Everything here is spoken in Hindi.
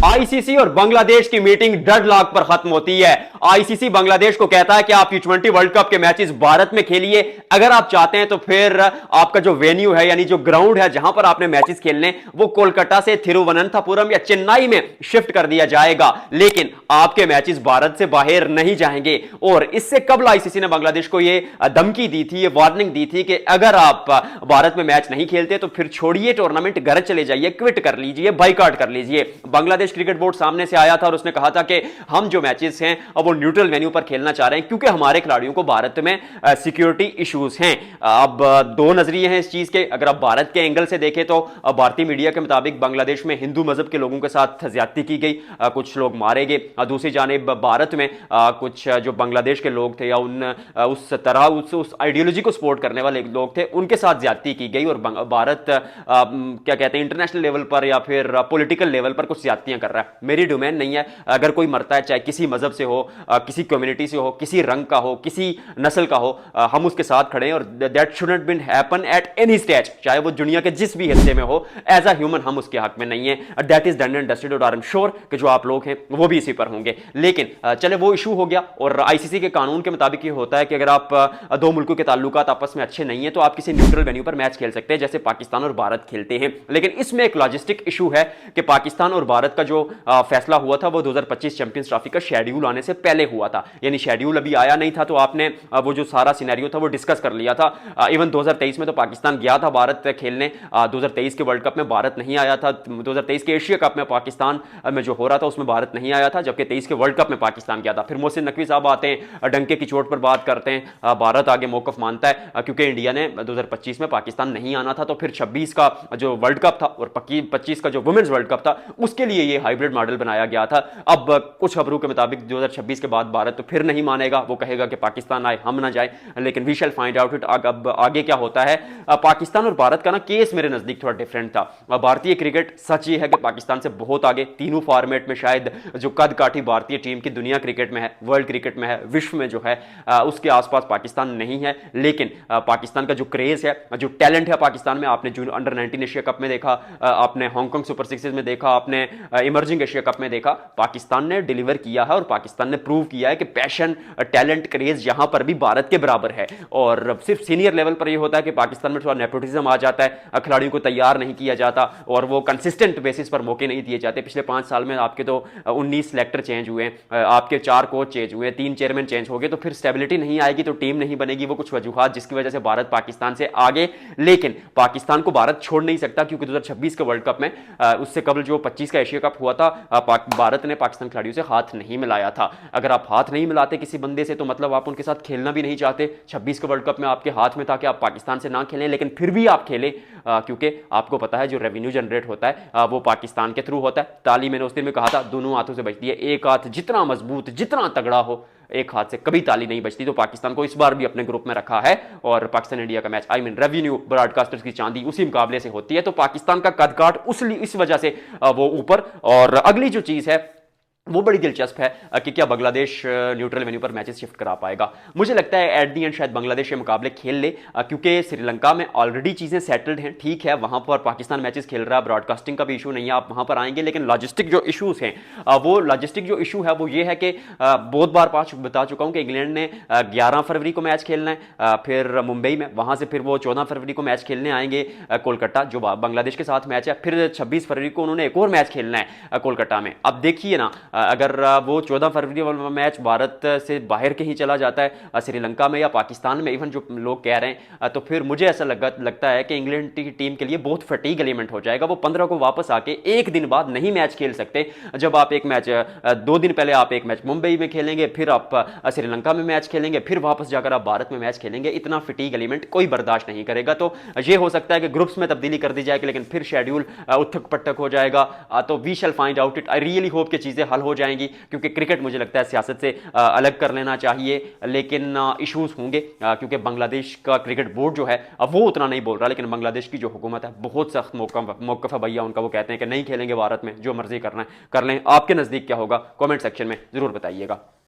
आईसीसी और बांग्लादेश की मीटिंग डेडलॉक पर खत्म होती है। आईसीसी बांग्लादेश को कहता है कि आप T20 वर्ल्ड कप के मैचेस भारत में खेलिए, अगर आप चाहते हैं तो फिर आपका जो वेन्यू है यानी जो ग्राउंड है जहां पर आपने मैचेस खेलने वो कोलकाता से थिरुवनंतपुरम या चेन्नई में शिफ्ट कर दिया जाएगा, लेकिन आपके मैचेस भारत से बाहर नहीं जाएंगे। और इससे कबल आईसीसी ने बांग्लादेश को यह धमकी दी थी, ये वार्निंग दी थी कि अगर आप भारत में मैच नहीं खेलते तो फिर छोड़िए टूर्नामेंट, घर चले जाइए, क्विट कर लीजिए, बाइकआउट कर लीजिए। बांग्लादेश क्रिकेट बोर्ड सामने से आया था और उसने कहा था कि हम जो मैचेस हैं अब वो न्यूट्रल वेन्यू पर खेलना चाह रहे हैं क्योंकि हमारे खिलाड़ियों को भारत में सिक्योरिटी इश्यूज हैं। अब दो नजरिए हैं इस चीज के। अगर आप भारत के एंगल से देखें तो भारतीय मीडिया के मुताबिक बांग्लादेश में हिंदू मजहब के लोगों के साथ ज्यादती की गई, कुछ लोग मारे गए। दूसरी जानिब भारत में कुछ जो बांग्लादेश के लोग थे या उस तरह उस आइडियोलॉजी को सपोर्ट करने वाले लोग थे उनके साथ ज्यादती की गई। और भारत क्या कहते हैं इंटरनेशनल लेवल पर या फिर पॉलिटिकल लेवल पर कुछ ज्यादतियां कर रहा है। मेरी डोमेन नहीं है। अगर कोई मरता है चाहे किसी मजहब से हो, किसी कम्युनिटी से हो, किसी रंग का हो, किसी नस्ल का हो, हम उसके साथ खड़े हैं और that shouldn't been happen at any stage, चाहे वो दुनिया के जिस भी हिस्से में हो। एज अ ह्यूमन हम उसके हक में नहीं है। That is done and dusted और आई एम श्योर कि जो आप लोग हैं वो भी इसी पर होंगे। लेकिन चले वो इशू हो गया और आईसीसी के कानून के मुताबिक ये होता है कि अगर आप दो मुल्कों के ताल्लुकात आपस में अच्छे नहीं है तो आप किसी न्यूट्रल वेन्यू पर मैच खेल सकते हैं जैसे पाकिस्तान और भारत खेलते हैं। लेकिन इसमें एक लॉजिस्टिक इशू है कि पाकिस्तान और भारत का जो फैसला हुआ था वो 2025 चैंपियंस ट्रॉफी का शेड्यूल आने से पहले हुआ था, यानी शेड्यूल अभी आया नहीं था तो आपने वो जो सारा सिनेरियो था वो डिस्कस कर लिया था। इवन 2023 में तो पाकिस्तान गया था भारत खेलने, 2023 के वर्ल्ड कप में भारत नहीं आया था। 2023 के एशिया कप में पाकिस्तान में जो हो रहा था उसमें भारत नहीं आया था, जबकि 23 के वर्ल्ड कप में पाकिस्तान गया था। फिर मोहसिन नकवी साहब आते हैं, डंके की चोट पर बात करते हैं, भारत आगे मौकफ मानता है क्योंकि इंडिया ने 2025 में पाकिस्तान नहीं आना था। तो फिर 26 का जो वर्ल्ड कप था और 25 का जो वुमेन्स वर्ल्ड कप था उसके लिए ये हाइब्रिड मॉडल बनाया गया था। अब कुछ खबरों के मुताबिक 2026 के बाद भारत तो फिर नहीं मानेगा, वो कहेगा कि पाकिस्तान आए हम ना जाए, लेकिन we shall find out it. अब आगे क्या होता है। पाकिस्तान और भारत का ना केस मेरे नजदीक थोड़ा डिफरेंट था। भारतीय क्रिकेट सच ये है कि पाकिस्तान से बहुत आगे, तीनों फॉर्मेट में शायद जो कद काठी भारतीय टीम की दुनिया क्रिकेट में है, वर्ल्ड क्रिकेट में है, विश्व में जो है उसके आसपास पाकिस्तान नहीं है। लेकिन पाकिस्तान का जो क्रेज है, जो टैलेंट है पाकिस्तान में, आपने जो अंडर 19 एशिया कप में देखा, आपने हांगकांग सुपर सिक्सेस में देखा, आपने इमर्जिंग एशिया कप में देखा, पाकिस्तान ने डिलीवर किया है और पाकिस्तान ने प्रूव किया है कि पैशन, टैलेंट, क्रेज यहां पर भी भारत के बराबर है। और सिर्फ सीनियर लेवल पर यह होता है कि पाकिस्तान में थोड़ा नेपोटिज्म आ जाता है, खिलाड़ियों को तैयार नहीं किया जाता और वो कंसिस्टेंट बेसिस पर मौके नहीं दिए जाते। पिछले 5 साल में आपके तो 19 सिलेक्टर चेंज हुए, आपके 4 कोच चेंज हुए, 3 चेयरमैन चेंज हो गए, तो फिर स्टेबिलिटी नहीं आएगी तो टीम नहीं बनेगी। वो कुछ वजूहात जिसकी वजह से भारत पाकिस्तान से आगे, लेकिन पाकिस्तान को भारत छोड़ नहीं सकता क्योंकि 2026 के वर्ल्ड कप में उससे कबल जो 25 का एशिया कप हुआ था, भारत ने पाकिस्तान खिलाड़ियों से हाथ नहीं मिलाया था। अगर आप हाथ नहीं मिलाते किसी बंदे से तो मतलब आप उनके साथ खेलना भी नहीं चाहते। 26 के वर्ल्ड कप में आपके हाथ में था कि आप पाकिस्तान से ना खेलें, लेकिन फिर भी आप खेले क्योंकि आपको पता है जो रेवेन्यू जनरेट होता है वो पाकिस्तान के थ्रू होता है। ताली मैंने उस दिन में कहा था दोनों हाथों से बजती है, एक हाथ जितना मजबूत, जितना तगड़ा हो, एक हाथ से कभी ताली नहीं बजती। तो पाकिस्तान को इस बार भी अपने ग्रुप में रखा है और पाकिस्तान इंडिया का match, I mean revenue, broadcasters की चांदी उसी मुकाबले से होती है। तो पाकिस्तान का कद काट इस वजह से वो ऊपर। और अगली जो चीज है वो बड़ी दिलचस्प है कि क्या बांग्लादेश न्यूट्रल वेन्यू पर मैचेस शिफ्ट करा पाएगा। मुझे लगता है एट दी एंड शायद बांग्लादेश ये मुकाबले खेल ले क्योंकि श्रीलंका में ऑलरेडी चीज़ें सेटल्ड हैं। ठीक है वहां पर पाकिस्तान मैचेस खेल रहा है, ब्रॉडकास्टिंग का भी इशू नहीं है, आप वहां पर आएंगे, लेकिन लॉजिस्टिक जो इशूज हैं वो लॉजिस्टिक जो इशू है वो ये है कि बहुत बार बता चुका हूं कि इंग्लैंड ने 11 फरवरी को मैच खेलना है, फिर मुंबई में, वहां से फिर वो 14 फरवरी को मैच खेलने आएंगे कोलकाता जो बांग्लादेश के साथ मैच है, फिर 26 फरवरी को उन्होंने एक और मैच खेलना है कोलकाता में। अब देखिए ना अगर वो 14 फरवरी वाला मैच भारत से बाहर के ही चला जाता है श्रीलंका में या पाकिस्तान में, इवन जो लोग कह रहे हैं, तो फिर मुझे ऐसा लगता है कि इंग्लैंड की टीम के लिए बहुत फटीग एलिमेंट हो जाएगा। वो 15 को वापस आके एक दिन बाद नहीं मैच खेल सकते। जब आप एक मैच 2 दिन पहले आप एक मैच मुंबई में खेलेंगे, फिर आप श्रीलंका में मैच खेलेंगे, फिर वापस जाकर आप भारत में मैच खेलेंगे, इतना फटीग एलिमेंट कोई बर्दाश्त नहीं करेगा। तो ये हो सकता है कि ग्रुप्स में तब्दीली कर दी जाएगी, लेकिन फिर शेड्यूल उथक पटक हो जाएगा। तो we shall find out it. I really hope कि चीजें हल हो जाएंगी क्योंकि क्रिकेट मुझे लगता है सियासत से अलग कर लेना चाहिए, लेकिन इश्यूज होंगे क्योंकि बांग्लादेश का क्रिकेट बोर्ड जो है अब वो उतना नहीं बोल रहा, लेकिन बांग्लादेश की जो हुकूमत है बहुत सख्त मौकफ है भैया उनका। वो कहते हैं कि नहीं खेलेंगे भारत में, जो मर्जी करना है कर लें। आपके नजदीक क्या होगा कमेंट सेक्शन में जरूर बताइएगा।